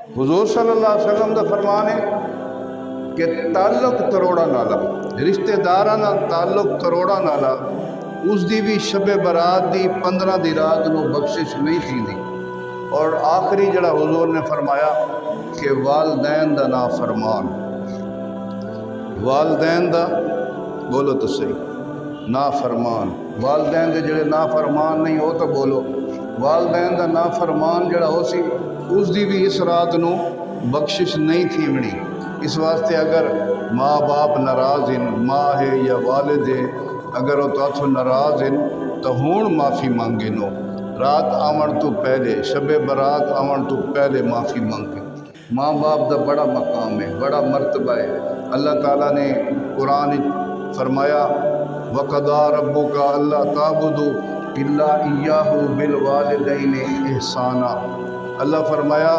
हुजूर सल्लल्लाहु अलैहि वसल्लम का फरमान है कि ताल्लुक तरोड़ा नाला, रिश्तेदार ताल्लुक तरोड़ा नाला, उसकी भी शबे बरात की 15 की रात को बख्शिश नहीं थी। और आखिरी जड़ा हुजूर ने फरमाया कि वालदैन का ना फरमान, वालदैन का बोलो तो सही, ना फरमान, वालदैन के जड़े ना फरमान नहीं हो तो बोलो, वालदैन का ना फरमान जड़ा हो सी उसकी भी इस रात को बख्शिश नहीं थीवनी। इस वास्ते अगर माँ बाप नाराज़ हैं, माँ है या वालिद है, अगर वो तो नाराज़ हैं तो हूँ माफ़ी मांगे नो, रात आवन तो पहले, शबे बरात आवन तो पहले माफ़ी मांगे। माँ बाप का बड़ा मकाम है, बड़ा मर्तबा है। अल्लाह ताला ने कुरान फरमाया वक़दा रब्बुका अल्ला ताबुदू इल्ला इय्याहु बिल वालिदैनि इहसाना। अल्लाह फरमाया